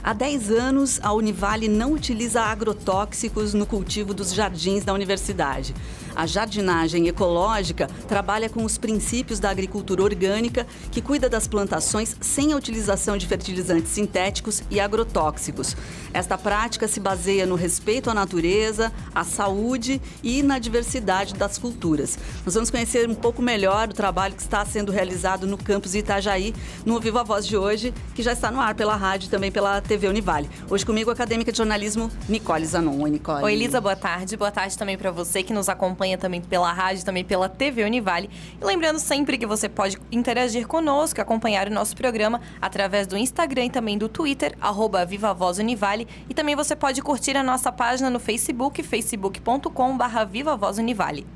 Há 10 anos, a Univale não utiliza agrotóxicos no cultivo dos jardins da universidade. A jardinagem ecológica trabalha com os princípios da agricultura orgânica, que cuida das plantações sem a utilização de fertilizantes sintéticos e agrotóxicos. Esta prática se baseia no respeito à natureza, à saúde e na diversidade das culturas. Nós vamos conhecer um pouco melhor o trabalho que está sendo realizado no campus Itajaí, no Viva Voz de hoje, que já está no ar pela rádio e também pela TV Univale. Hoje comigo, a acadêmica de jornalismo Nicole Zanon. Oi, Nicole. Oi, Lisa, boa tarde. Boa tarde também para você que nos acompanha também pela rádio, também pela TV Univale. E lembrando sempre que você pode interagir conosco, acompanhar o nosso programa através do Instagram e também do Twitter, @VivaVozUnivale. E também você pode curtir a nossa página no Facebook, facebook.com/VivaVozUnivale.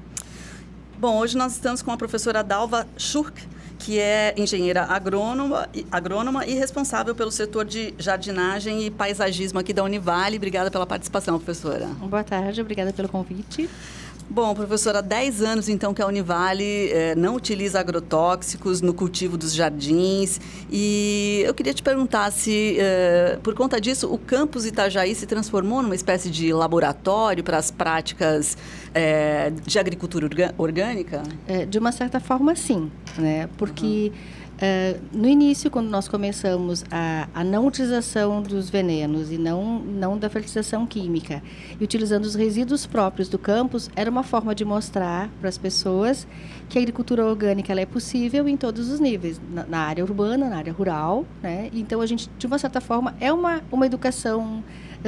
Bom, hoje nós estamos com a professora Dalva Schurk, que é engenheira agrônoma e responsável pelo setor de jardinagem e paisagismo aqui da Univale. Obrigada pela participação, professora. Boa tarde, obrigada pelo convite. Bom, professora, há 10 anos, então, que a Univale não utiliza agrotóxicos no cultivo dos jardins. E eu queria te perguntar se, por conta disso, o campus Itajaí se transformou numa espécie de laboratório para as práticas de agricultura orgânica? De uma certa forma, sim, né? Porque no início, quando nós começamos a não utilização dos venenos e não da fertilização química, e utilizando os resíduos próprios do campus, era uma forma de mostrar para as pessoas que a agricultura orgânica ela é possível em todos os níveis, na área urbana, na área rural, né? Então, a gente, de uma certa forma, é uma educação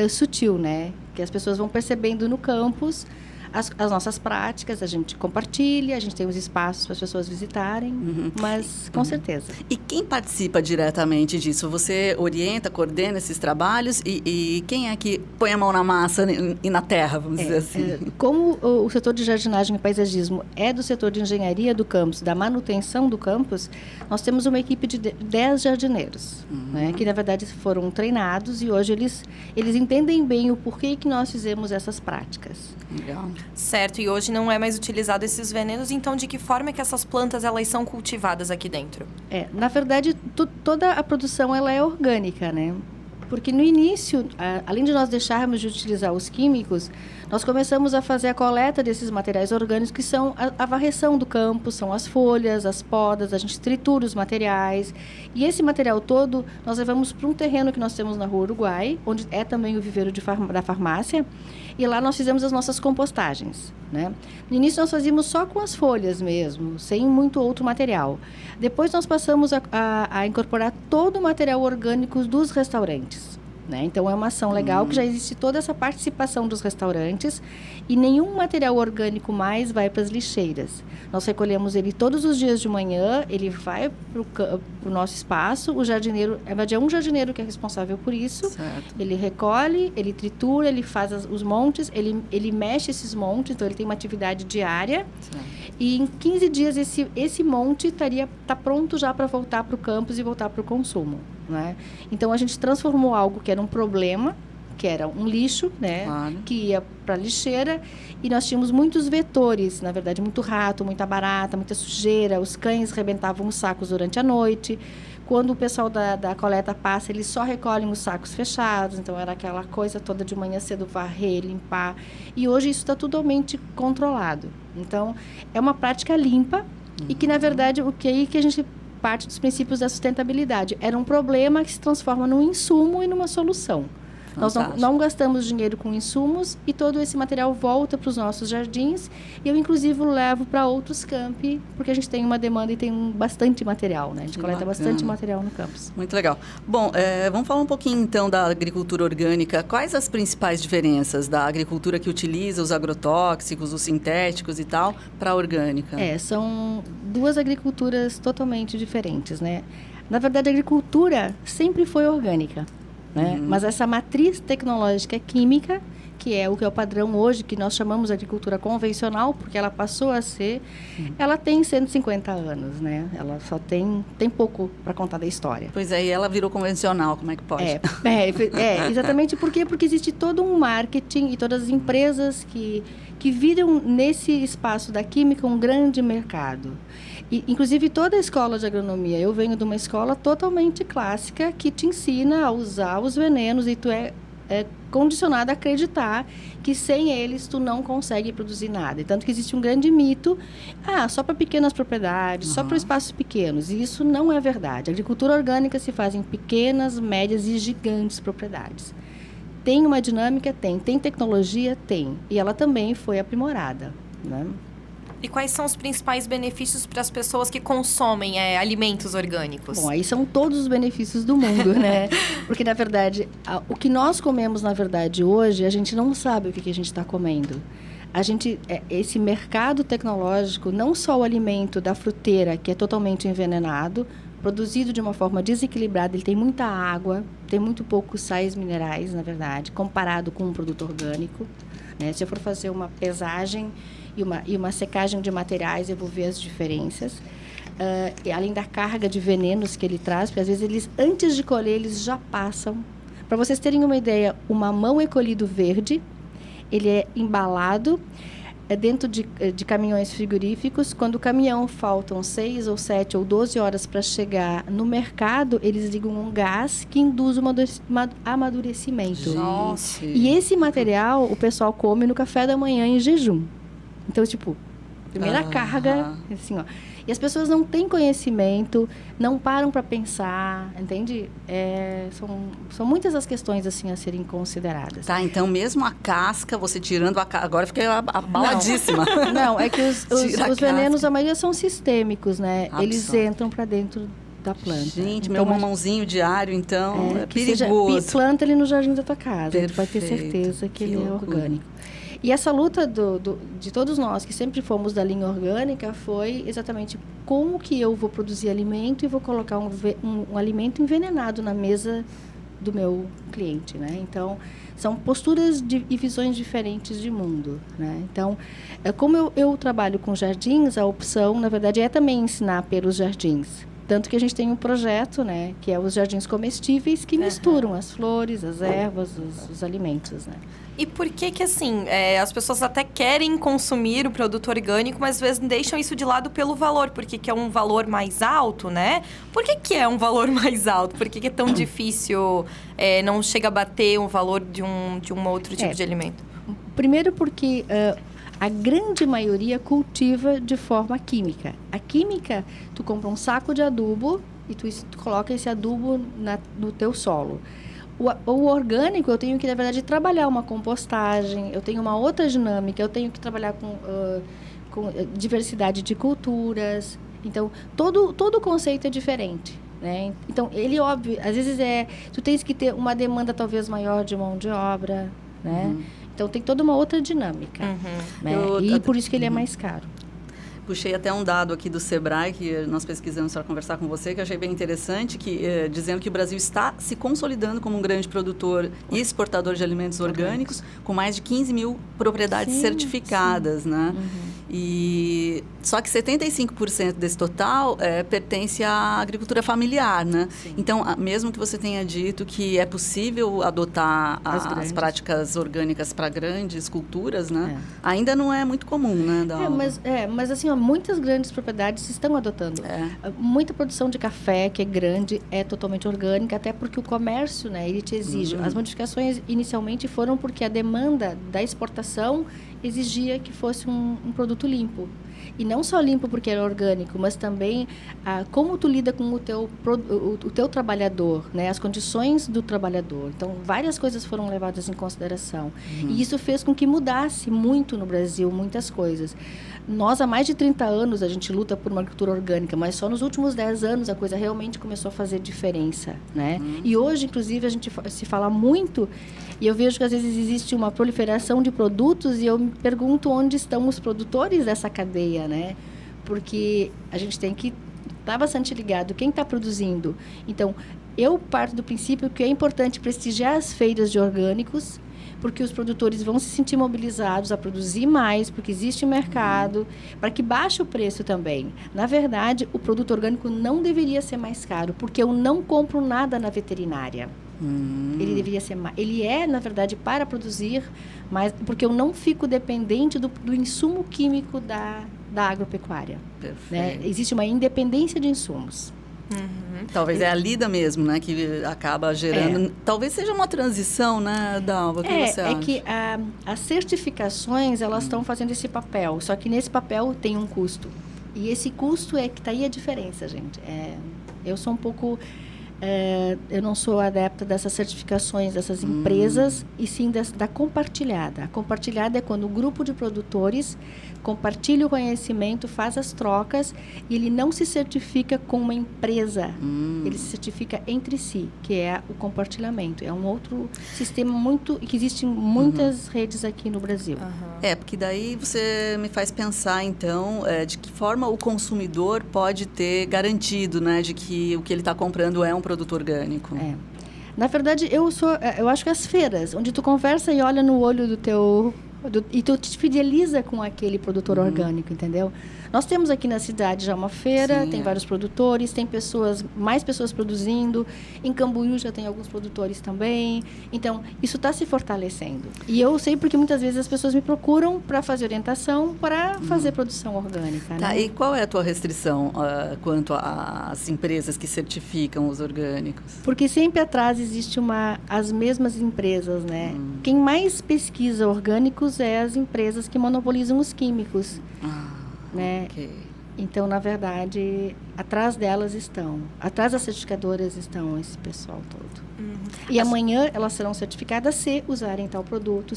sutil, né? Que as pessoas vão percebendo no campus as nossas práticas, a gente compartilha, a gente tem os espaços para as pessoas visitarem, mas com certeza. E quem participa diretamente disso? Você orienta, coordena esses trabalhos e quem é que põe a mão na massa e na terra, vamos dizer assim? Como o setor de jardinagem e paisagismo é do setor de engenharia do campus, da manutenção do campus, nós temos uma equipe de 10 jardineiros, né, que na verdade foram treinados e hoje eles entendem bem o porquê que nós fizemos essas práticas. Legal. Certo, e hoje não é mais utilizado esses venenos, então de que forma é que essas plantas elas são cultivadas aqui dentro? Na verdade, toda a produção ela é orgânica, né? Porque no início, além de nós deixarmos de utilizar os químicos, nós começamos a fazer a coleta desses materiais orgânicos, que são a varreção do campo, são as folhas, as podas, a gente tritura os materiais. E esse material todo, nós levamos para um terreno que nós temos na Rua Uruguai, onde é também o viveiro da farmácia, e lá nós fizemos as nossas compostagens, né? No início nós fazíamos só com as folhas mesmo, sem muito outro material. Depois nós passamos a incorporar todo o material orgânico dos restaurantes, né? Então é uma ação legal que já existe toda essa participação dos restaurantes e nenhum material orgânico mais vai para as lixeiras. Nós recolhemos ele todos os dias de manhã, ele vai para o nosso espaço, o jardineiro, é um jardineiro que é responsável por isso. Certo. Ele recolhe, ele tritura, ele faz os montes, ele mexe esses montes, então ele tem uma atividade diária. Certo. E em 15 dias esse monte tá pronto já para voltar para o campus e voltar para o consumo, né? Então a gente transformou algo que era um problema, que era um lixo, né? Claro. Que ia para a lixeira, e nós tínhamos muitos vetores, na verdade, muito rato, muita barata, muita sujeira, os cães rebentavam os sacos durante a noite. Quando o pessoal da coleta passa, eles só recolhem os sacos fechados, então era aquela coisa toda de manhã cedo, varrer, limpar. E hoje isso está totalmente controlado. Então, é uma prática limpa e que, na verdade, o que a gente parte dos princípios da sustentabilidade. Era um problema que se transforma num insumo e numa solução. Fantástico. Nós não gastamos dinheiro com insumos e todo esse material volta para os nossos jardins. E eu, inclusive, levo para outros campi, porque a gente tem uma demanda e tem bastante material, né? A gente coleta bastante material no campus. Muito legal. Bom, vamos falar um pouquinho, então, da agricultura orgânica. Quais as principais diferenças da agricultura que utiliza os agrotóxicos, os sintéticos e tal, para a orgânica? São duas agriculturas totalmente diferentes, né? Na verdade, a agricultura sempre foi orgânica, né? Mas essa matriz tecnológica química que é o padrão hoje, que nós chamamos de agricultura convencional, porque ela passou a ser, ela tem 150 anos, né? Ela só tem pouco para contar da história. Pois é, e ela virou convencional, como é que pode? Exatamente por quê? Porque existe todo um marketing e todas as empresas que viram nesse espaço da química um grande mercado. E, inclusive, toda a escola de agronomia, eu venho de uma escola totalmente clássica que te ensina a usar os venenos e tu é condicionado a acreditar que sem eles tu não consegue produzir nada. E tanto que existe um grande mito, só para pequenas propriedades, só para espaços pequenos. E isso não é verdade. A agricultura orgânica se faz em pequenas, médias e gigantes propriedades. Tem uma dinâmica? Tem tecnologia? Tem. E ela também foi aprimorada, né? E quais são os principais benefícios para as pessoas que consomem alimentos orgânicos? Bom, aí são todos os benefícios do mundo, né? Porque, na verdade, o que nós comemos, na verdade, hoje, a gente não sabe o que a gente está comendo. Esse mercado tecnológico, não só o alimento da fruteira, que é totalmente envenenado, produzido de uma forma desequilibrada, ele tem muita água, tem muito poucos sais minerais, na verdade, comparado com um produto orgânico, né? Se eu for fazer uma pesagem e uma secagem de materiais, eu vou ver as diferenças. Além da carga de venenos que ele traz, porque às vezes eles, antes de colher, eles já passam. Para vocês terem uma ideia, o mamão é colhido verde, ele é embalado dentro de caminhões frigoríficos. Quando o caminhão faltam 6 ou 7 ou 12 horas para chegar no mercado, eles ligam um gás que induz um amadurecimento. Nossa. E esse material o pessoal come no café da manhã em jejum. Então, primeira carga, assim, ó. E as pessoas não têm conhecimento, não param para pensar, entende? São muitas as questões, assim, a serem consideradas. Tá, então mesmo a casca, você tirando a casca, agora fiquei abaladíssima. Não, é que os venenos, a maioria são sistêmicos, né? Eles entram para dentro da planta. Gente, então, meu mamãozinho diário, então, é perigoso. Planta ele no jardim da tua casa, Perfeito, tu vai ter certeza que ele loucura. é orgânico. E essa luta de todos nós que sempre fomos da linha orgânica foi exatamente como que eu vou produzir alimento e vou colocar um alimento envenenado na mesa do meu cliente, né? Então, são posturas e visões diferentes de mundo, né? Então, como eu trabalho com jardins, a opção, na verdade, é também ensinar pelos jardins. Tanto que a gente tem um projeto, né, que é os jardins comestíveis, que misturam as flores, as ervas, os alimentos, né? E por que assim, as pessoas até querem consumir o produto orgânico, mas às vezes deixam isso de lado pelo valor, porque que é um valor mais alto, né? Por que é um valor mais alto? Por que é tão difícil, não chega a bater o valor de um outro tipo de alimento? Primeiro porque a grande maioria cultiva de forma química. A química, tu compra um saco de adubo e tu coloca esse adubo no teu solo. O orgânico, eu tenho que, na verdade, trabalhar uma compostagem, eu tenho uma outra dinâmica, eu tenho que trabalhar com diversidade de culturas. Então, todo o conceito é diferente, né? Então, ele, óbvio, às vezes tu tens que ter uma demanda talvez maior de mão de obra, né? Então, tem toda uma outra dinâmica, né? E por isso que ele é mais caro. Puxei até um dado aqui do Sebrae, que nós pesquisamos para conversar com você, que eu achei bem interessante, dizendo que o Brasil está se consolidando como um grande produtor e exportador de alimentos orgânicos, com mais de 15 mil propriedades certificadas, né? E só que 75% desse total pertence à agricultura familiar, né? Sim. Então, mesmo que você tenha dito que é possível adotar as práticas orgânicas para grandes culturas, né? Ainda não é muito comum, né? Mas assim, muitas grandes propriedades estão adotando. Muita produção de café, que é grande, é totalmente orgânica, até porque o comércio, né, ele te exige. As modificações inicialmente foram porque a demanda da exportação exigia que fosse um produto limpo. E não só limpo porque era orgânico, mas também como tu lida com o teu trabalhador, né? As condições do trabalhador. Então, várias coisas foram levadas em consideração. E isso fez com que mudasse muito no Brasil, muitas coisas. Nós, há mais de 30 anos, a gente luta por uma agricultura orgânica, mas só nos últimos 10 anos a coisa realmente começou a fazer diferença, né? E hoje, inclusive, a gente se fala muito, e eu vejo que às vezes existe uma proliferação de produtos, e eu me pergunto onde estão os produtores dessa cadeia, né? Porque a gente tem que estar bastante ligado quem está produzindo. Então, eu parto do princípio que é importante prestigiar as feiras de orgânicos, porque os produtores vão se sentir mobilizados a produzir mais, porque existe mercado, para que baixe o preço também. Na verdade, o produto orgânico não deveria ser mais caro, porque eu não compro nada na veterinária. Ele deveria ser mais. Ele é, na verdade, para produzir, mas porque eu não fico dependente do insumo químico da agropecuária. Né? Existe uma independência de insumos. Talvez é a lida mesmo, né, que acaba gerando. Talvez seja uma transição, né, Dalva? O que você acha? É que as certificações, elas estão fazendo esse papel, só que nesse papel tem um custo. E esse custo é que está aí a diferença, gente. Eu sou um pouco... eu não sou adepta dessas certificações dessas empresas, e sim da compartilhada. A compartilhada é quando o grupo de produtores compartilha o conhecimento, faz as trocas, e ele não se certifica com uma empresa. Ele se certifica entre si, que é o compartilhamento. É um outro sistema que existe em muitas redes aqui no Brasil. Porque daí você me faz pensar, então, de que forma o consumidor pode ter garantido, né, de que o que ele está comprando é um produto orgânico. Na verdade, eu acho que as feiras, onde tu conversa e olha no olho do teu... e tu te fideliza com aquele produtor orgânico, entendeu? Nós temos aqui na cidade já uma feira, tem vários produtores, tem mais pessoas produzindo. Em Camboriú já tem alguns produtores também. Então, isso está se fortalecendo. E eu sei porque muitas vezes as pessoas me procuram para fazer orientação, para fazer produção orgânica. Tá, né? E qual é a tua restrição quanto às empresas que certificam os orgânicos? Porque sempre atrás existe as mesmas empresas, né? Quem mais pesquisa orgânicos é as empresas que monopolizam os químicos. Né? Okay. Então, na verdade, atrás delas atrás das certificadoras estão esse pessoal todo. E amanhã elas serão certificadas se usarem tal produto,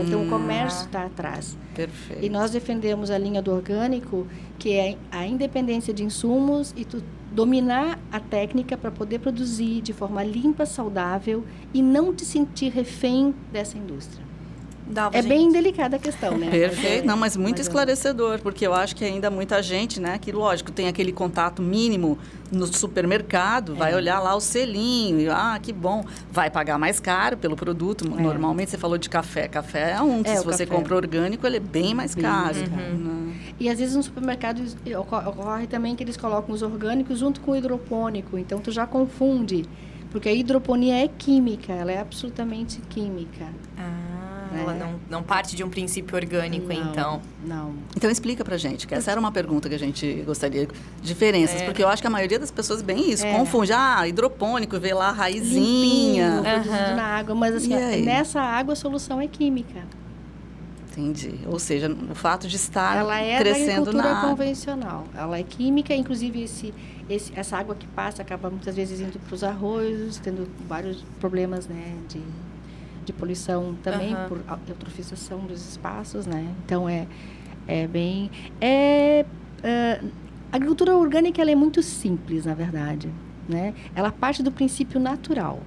então o comércio está atrás. Perfeito. E nós defendemos a linha do orgânico, que é a independência de insumos e dominar a técnica para poder produzir de forma limpa, saudável e não te sentir refém dessa indústria. Bem delicada a questão, né? Perfeito, mas muito esclarecedor, porque eu acho que ainda muita gente, né, que lógico, tem aquele contato mínimo no supermercado, vai olhar lá o selinho, e, que bom, vai pagar mais caro pelo produto. Normalmente você falou de café é que se você compra orgânico, ele é bem mais caro. E às vezes no supermercado ocorre também que eles colocam os orgânicos junto com o hidropônico, então tu já confunde, porque a hidroponia é química, ela é absolutamente química. Ela não parte de um princípio orgânico, então. Não. Então explica pra gente, que essa era uma pergunta que a gente gostaria. Diferenças, porque eu acho que a maioria das pessoas bem isso, confunde. Hidropônico, vê lá a raizinha. Limpinho, na água, mas assim, nessa água a solução é química. Entendi. Ou seja, o fato de estar ela é crescendo da agricultura na convencional. Ela é química, inclusive essa água que passa acaba muitas vezes indo para os arroios, tendo vários problemas, né, de poluição também, por eutrofização dos espaços, né? Então, a agricultura orgânica ela é muito simples, na verdade, né? Ela parte do princípio natural.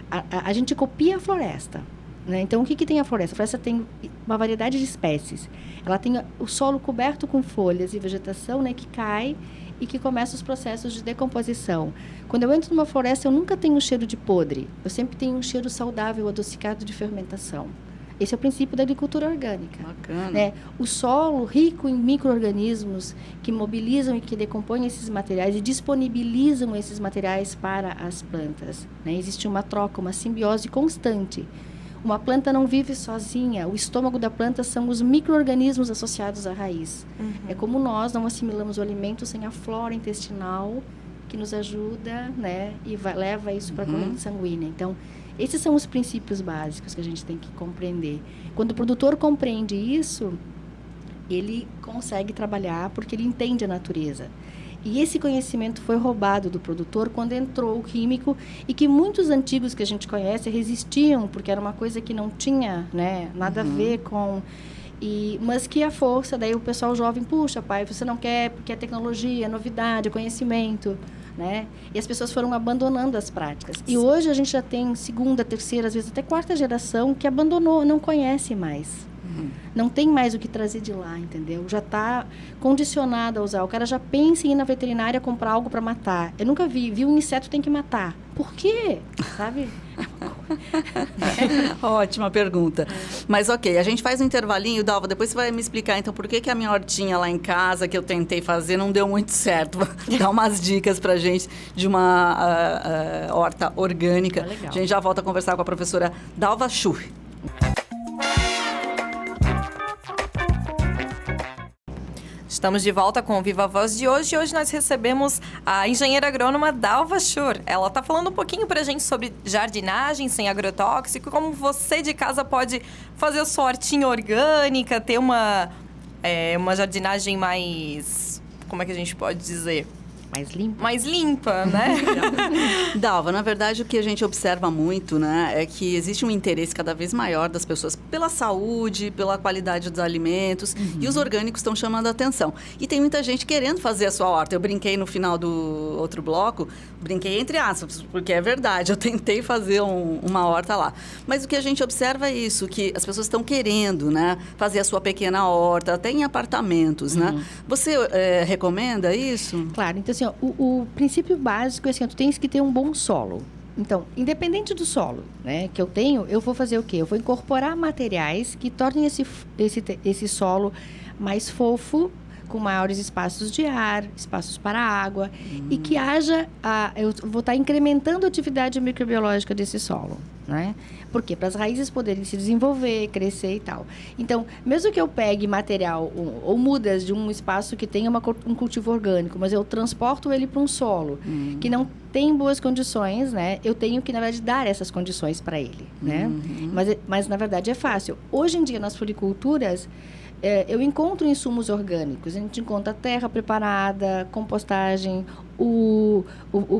A gente copia a floresta, né? Então, o que tem a floresta? A floresta tem uma variedade de espécies. Ela tem o solo coberto com folhas e vegetação, né, que cai e que começa os processos de decomposição. Quando eu entro numa floresta, eu nunca tenho um cheiro de podre. Eu sempre tenho um cheiro saudável, adocicado de fermentação. Esse é o princípio da agricultura orgânica. Bacana. Né? O solo rico em micro-organismos que mobilizam e que decompõem esses materiais e disponibilizam esses materiais para as plantas. Né? Existe uma troca, uma simbiose constante. Uma planta não vive sozinha. O estômago da planta são os micro-organismos associados à raiz. É como nós não assimilamos o alimento sem a flora intestinal que nos ajuda, né, e leva isso para a corrente sanguínea. Então, esses são os princípios básicos que a gente tem que compreender. Quando o produtor compreende isso, ele consegue trabalhar porque ele entende a natureza. E esse conhecimento foi roubado do produtor quando entrou o químico e que muitos antigos que a gente conhece resistiam, porque era uma coisa que não tinha, né, nada a ver com... mas que a força, daí o pessoal jovem, puxa, pai, você não quer porque é tecnologia, é novidade, é conhecimento, né? E as pessoas foram abandonando as práticas. E hoje a gente já tem segunda, terceira, às vezes até quarta geração que abandonou, não conhece mais. Não tem mais o que trazer de lá, entendeu? Já está condicionado a usar. O cara já pensa em ir na veterinária comprar algo para matar. Eu nunca vi um inseto tem que matar. Por quê? Sabe? Ótima pergunta. Mas ok, a gente faz um intervalinho, Dalva, depois você vai me explicar então por que a minha hortinha lá em casa que eu tentei fazer não deu muito certo. Dá umas dicas pra gente de uma horta orgânica. Legal. A gente já volta a conversar com a professora Dalva Schur. Estamos de volta com o Viva Voz de hoje. Hoje nós recebemos a engenheira agrônoma Dalva Schur. Ela está falando um pouquinho para a gente sobre jardinagem sem agrotóxico, como você de casa pode fazer a sua hortinha orgânica, ter uma jardinagem mais... Como é que a gente pode dizer? Mais limpa, né? Dalva, na verdade, o que a gente observa muito, né, é que existe um interesse cada vez maior das pessoas pela saúde, pela qualidade dos alimentos, e os orgânicos estão chamando a atenção. E tem muita gente querendo fazer a sua horta. Eu brinquei no final do outro bloco, brinquei entre aspas, porque é verdade, eu tentei fazer uma horta lá. Mas o que a gente observa é isso, que as pessoas estão querendo, né, fazer a sua pequena horta, até em apartamentos, né? Você recomenda isso? Claro, então assim, ó, o princípio básico é assim, tu tens que ter um bom solo. Então, independente do solo, né, que eu tenho, eu vou fazer o quê? Eu vou incorporar materiais que tornem esse solo mais fofo, com maiores espaços de ar, espaços para água, e que eu vou estar incrementando a atividade microbiológica desse solo, né? Por quê? Para as raízes poderem se desenvolver, crescer e tal. Então, mesmo que eu pegue material ou mudas de um espaço que tenha um cultivo orgânico, mas eu transporto ele para um solo que não tem boas condições, né? Eu tenho que, na verdade, dar essas condições para ele, né? Mas, na verdade, é fácil. Hoje em dia, nas floriculturas, eu encontro insumos orgânicos. A gente encontra terra preparada, compostagem, o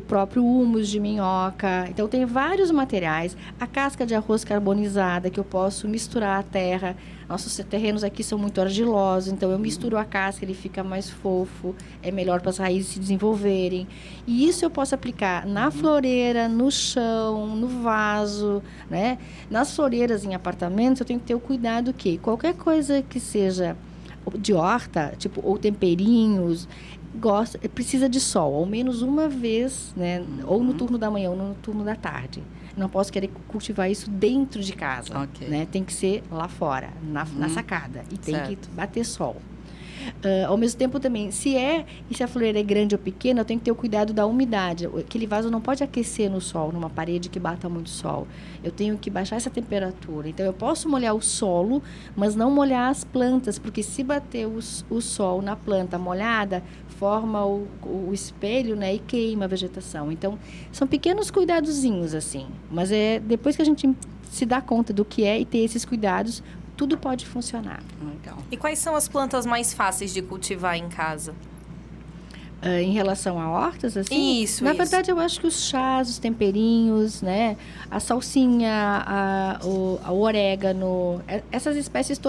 próprio humus de minhoca. Então, tem vários materiais. A casca de arroz carbonizada, que eu posso misturar a terra. Nossos terrenos aqui são muito argilosos, então eu misturo a casca, ele fica mais fofo, é melhor para as raízes se desenvolverem. E isso eu posso aplicar na floreira, no chão, no vaso, né? Nas floreiras em apartamentos, eu tenho que ter o cuidado que qualquer coisa que seja de horta, tipo, ou temperinhos, precisa de sol, ao menos uma vez, né? Ou no turno da manhã ou no turno da tarde. Não posso querer cultivar isso dentro de casa, né? Tem que ser lá fora, na sacada. E tem que bater sol. Ao mesmo tempo também, se a floreira é grande ou pequena, eu tenho que ter o cuidado da umidade. Aquele vaso não pode aquecer no sol, numa parede que bata muito sol. Eu tenho que baixar essa temperatura. Então, eu posso molhar o solo, mas não molhar as plantas, porque se bater o sol na planta molhada, forma o espelho, né, e queima a vegetação. Então, são pequenos cuidadozinhos, assim. Mas depois que a gente se dá conta do que é e ter esses cuidados, tudo pode funcionar. Legal. E quais são as plantas mais fáceis de cultivar em casa? Em relação a hortas, assim? Isso, Na verdade, eu acho que os chás, os temperinhos, né? A salsinha, o orégano, essas espécies,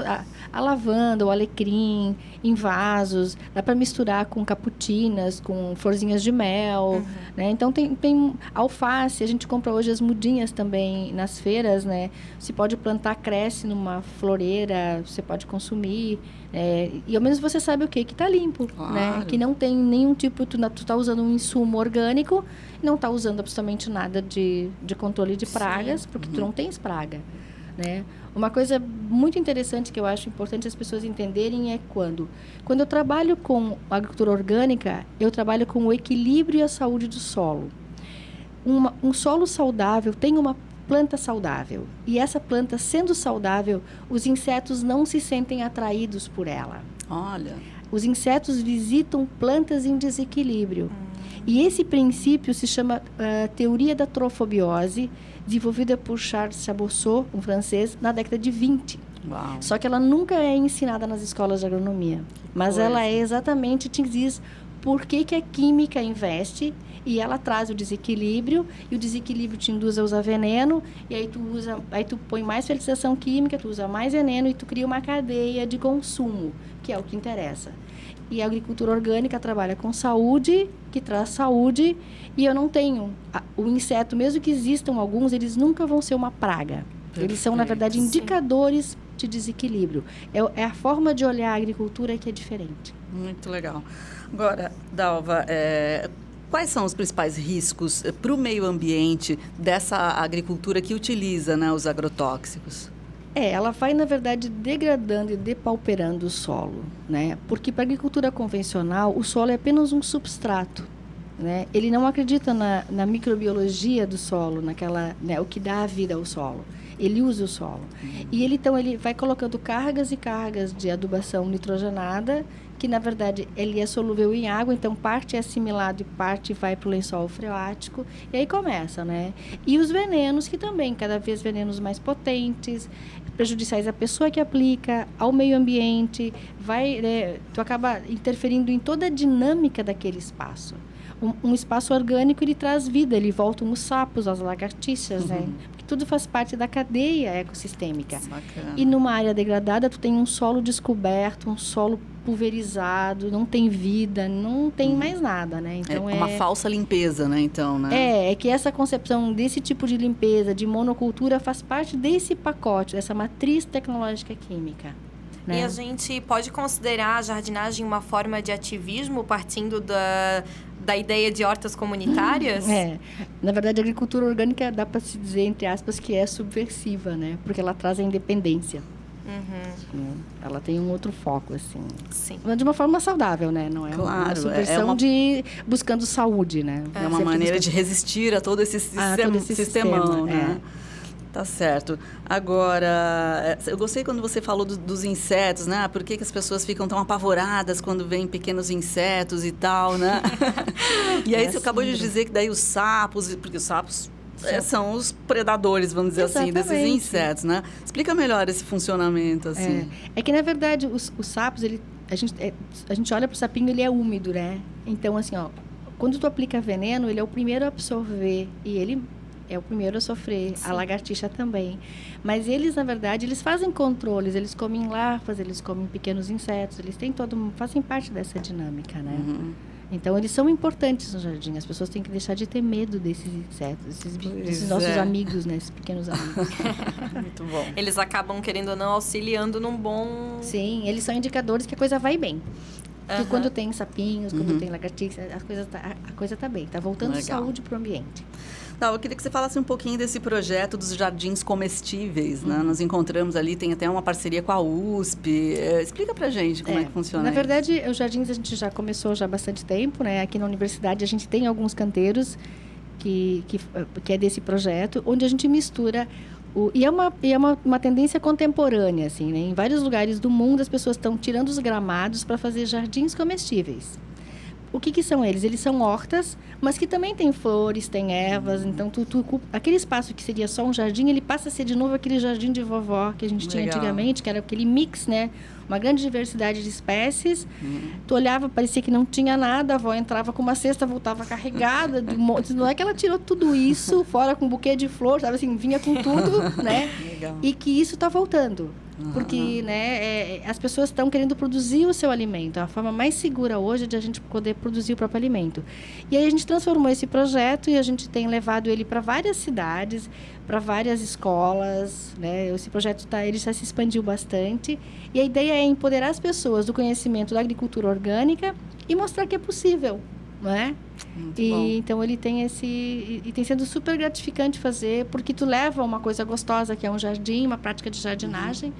a lavanda, o alecrim, em vasos, dá para misturar com caputinas, com florzinhas de mel, né? Então, tem alface, a gente compra hoje as mudinhas também nas feiras, né? Você pode plantar, cresce numa floreira, você pode consumir, e ao menos você sabe o quê? Que está limpo, né? Que não tem nenhum tipo, tu está usando um insumo orgânico, não está usando absolutamente nada de controle de pragas, porque tu não tens praga, né? Uma coisa muito interessante que eu acho importante as pessoas entenderem é quando eu trabalho com agricultura orgânica, eu trabalho com o equilíbrio e a saúde do solo. Um solo saudável tem uma planta saudável. E essa planta, sendo saudável, os insetos não se sentem atraídos por ela. Olha. Os insetos visitam plantas em desequilíbrio. E esse princípio se chama teoria da trofobiose, desenvolvida por Charles Chaboissot, um francês, na década de 20. Uau. Só que ela nunca é ensinada nas escolas de agronomia. Mas ela é exatamente, te diz por que a química investe, e ela traz o desequilíbrio, e o desequilíbrio te induz a usar veneno, e aí tu põe mais fertilização química, tu usa mais veneno, e tu cria uma cadeia de consumo, que é o que interessa. E a agricultura orgânica trabalha com saúde, que traz saúde, e eu não tenho o inseto, mesmo que existam alguns, eles nunca vão ser uma praga. Perfeito. Eles são, na verdade, indicadores de desequilíbrio. É a forma de olhar a agricultura que é diferente. Muito legal. Agora, Dalva, Quais são os principais riscos para o meio ambiente dessa agricultura que utiliza, né, os agrotóxicos? Ela vai, na verdade, degradando e depauperando o solo, né? Porque para a agricultura convencional, o solo é apenas um substrato, né? Ele não acredita na microbiologia do solo, o que dá a vida ao solo. Ele usa o solo. E ele vai colocando cargas e cargas de adubação nitrogenada, que, na verdade, ele é solúvel em água, então parte é assimilado e parte vai para o lençol freático, e aí começa, né? E os venenos, que também, cada vez venenos mais potentes, prejudiciais à pessoa que aplica, ao meio ambiente, tu acaba interferindo em toda a dinâmica daquele espaço. Um espaço orgânico, ele traz vida, ele volta os sapos, as lagartixas, né? Porque tudo faz parte da cadeia ecossistêmica. Bacana. E numa área degradada, tu tem um solo descoberto, um solo pulverizado, não tem vida, não tem mais nada, né? Então uma falsa limpeza, né? Então, né? É que essa concepção desse tipo de limpeza, de monocultura, faz parte desse pacote, dessa matriz tecnológica química. Né? E a gente pode considerar a jardinagem uma forma de ativismo partindo da ideia de hortas comunitárias? Na verdade, a agricultura orgânica dá para se dizer, entre aspas, que é subversiva, né? Porque ela traz a independência. Ela tem um outro foco, assim. Sim. Mas de uma forma saudável, né? Não é uma subversão de buscando saúde, né? É uma maneira de resistir a todo esse sistemão, né? Tá certo. Agora, eu gostei quando você falou dos insetos, né? Por que as pessoas ficam tão apavoradas quando veem pequenos insetos e tal, né? E aí você acabou de dizer que daí os sapos, porque os sapos são os predadores, vamos dizer assim, desses insetos, né? Explica melhor esse funcionamento, assim. É que, na verdade, os sapos, a gente olha para o sapinho, ele é úmido, né? Então, assim, quando tu aplica veneno, ele é o primeiro a absorver e ele é o primeiro a sofrer, a lagartixa também. Mas eles, na verdade, eles fazem controles, eles comem larvas, eles comem pequenos insetos, eles fazem parte dessa dinâmica, né? Então, eles são importantes no jardim. As pessoas têm que deixar de ter medo desses insetos, desses nossos amigos, né? Esses pequenos amigos. Muito bom. Eles acabam, querendo ou não, auxiliando num bom... Sim, eles são indicadores que a coisa vai bem. Porque quando tem sapinhos, quando tem lagartixa, a coisa tá bem. Tá voltando saúde para o ambiente. Eu queria que você falasse um pouquinho desse projeto dos jardins comestíveis, né? Nós encontramos ali, tem até uma parceria com a USP. Explica pra gente como é que funciona Na verdade, os jardins a gente já começou já há bastante tempo, né? Aqui na universidade a gente tem alguns canteiros que é desse projeto, onde a gente mistura... E é uma tendência contemporânea, assim, né? Em vários lugares do mundo as pessoas estão tirando os gramados para fazer jardins comestíveis. O que são eles? Eles são hortas, mas que também tem flores, tem ervas. Então, aquele espaço que seria só um jardim, ele passa a ser de novo aquele jardim de vovó que a gente tinha antigamente, que era aquele mix, né? Uma grande diversidade de espécies. Tu olhava, parecia que não tinha nada. A avó entrava com uma cesta, voltava carregada. Não é que ela tirou tudo isso fora com um buquê de flor, sabe assim, vinha com tudo, né? Legal. E que isso está voltando. Porque, né, as pessoas estão querendo produzir o seu alimento. É a forma mais segura hoje de a gente poder produzir o próprio alimento. E aí a gente transformou esse projeto e a gente tem levado ele para várias cidades, para várias escolas, né? Esse projeto ele já se expandiu bastante. E a ideia é empoderar as pessoas do conhecimento da agricultura orgânica e mostrar que é possível, não é? Muito bom. Então ele tem e tem sido super gratificante fazer, porque tu leva uma coisa gostosa que é um jardim, uma prática de jardinagem,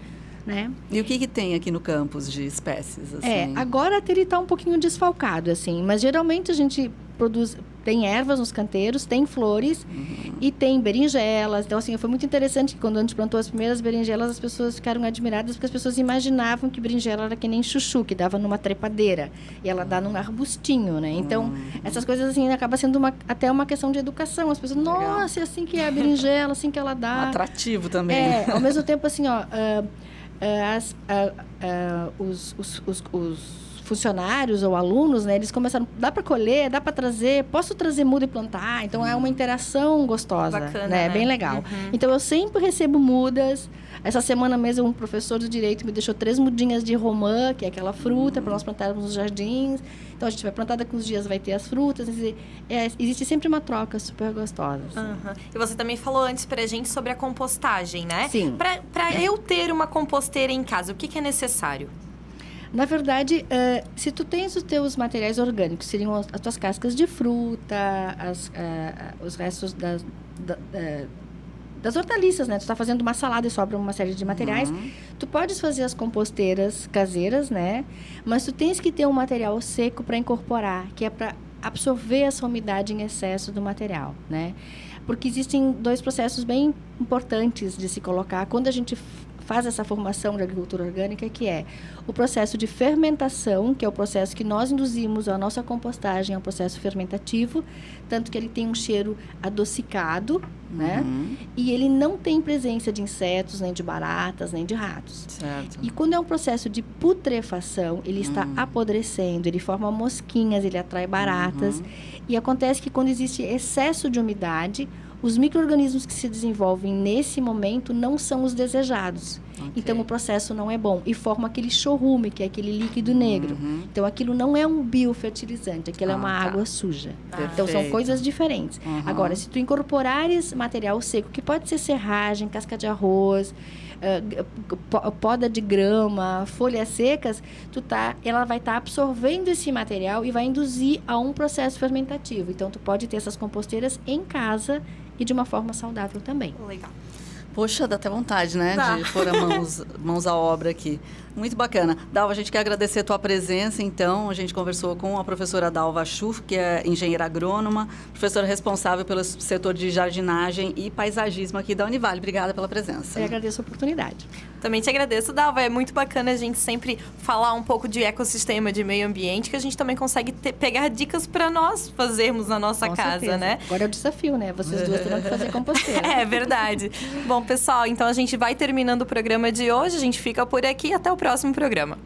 né? E o que tem aqui no campus de espécies, assim? Agora ele está um pouquinho desfalcado, assim, mas geralmente a gente tem ervas nos canteiros, tem flores e tem berinjelas. Então, assim, foi muito interessante que quando a gente plantou as primeiras berinjelas, as pessoas ficaram admiradas porque as pessoas imaginavam que berinjela era que nem chuchu, que dava numa trepadeira. E ela dá num arbustinho, né? Então, essas coisas, assim, acaba sendo até uma questão de educação. As pessoas, nossa, é assim que é a berinjela, assim que ela dá. Atrativo também. Ao mesmo tempo, assim, os funcionários ou alunos, né, eles começaram, dá para colher, dá para trazer, posso trazer muda e plantar, então é uma interação gostosa, bacana, né? Bem legal. Então eu sempre recebo mudas. Essa semana mesmo um professor do direito me deixou 3 mudinhas de romã, que é aquela fruta para nós plantarmos nos jardins. Então a gente vai plantar, daqui uns dias vai ter as frutas. Existe sempre uma troca super gostosa. Assim. E você também falou antes pra gente sobre a compostagem, né? Sim. Para eu ter uma composteira em casa, o que é necessário? Na verdade, se tu tens os teus materiais orgânicos, seriam as tuas cascas de fruta, os restos das hortaliças, né? Tu está fazendo uma salada e sobra uma série de materiais. Tu podes fazer as composteiras caseiras, né? Mas tu tens que ter um material seco para incorporar, que é para absorver essa umidade em excesso do material, né? Porque existem 2 processos bem importantes de se colocar quando a gente faz essa formação de agricultura orgânica, que é o processo de fermentação, que é o processo que nós induzimos a nossa compostagem, é um processo fermentativo, tanto que ele tem um cheiro adocicado, né? E ele não tem presença de insetos, nem de baratas, nem de ratos. Certo. E quando é um processo de putrefação, ele está apodrecendo, ele forma mosquinhas, ele atrai baratas. E acontece que quando existe excesso de umidade, os micro-organismos que se desenvolvem nesse momento não são os desejados. Okay. Então, o processo não é bom. E forma aquele chorume, que é aquele líquido negro. Então, aquilo não é um biofertilizante, aquilo é uma água suja. Então, são coisas diferentes. Agora, se tu incorporares material seco, que pode ser serragem, casca de arroz, poda de grama, folhas secas, ela vai estar absorvendo esse material e vai induzir a um processo fermentativo. Então, tu pode ter essas composteiras em casa e de uma forma saudável também. Legal. Poxa, dá até vontade, né? De pôr mãos à obra aqui. Muito bacana. Dalva, a gente quer agradecer a tua presença, então. A gente conversou com a professora Dalva Schuff, que é engenheira agrônoma, professora responsável pelo setor de jardinagem e paisagismo aqui da Univale. Obrigada pela presença. Eu agradeço a oportunidade. Também te agradeço, Dalva. É muito bacana a gente sempre falar um pouco de ecossistema, de meio ambiente, que a gente também consegue pegar dicas para nós fazermos na nossa casa, né? Agora é o desafio, né? Vocês duas terão que fazer composteira. É verdade. Bom, pessoal, então a gente vai terminando o programa de hoje. A gente fica por aqui. Até o próximo programa.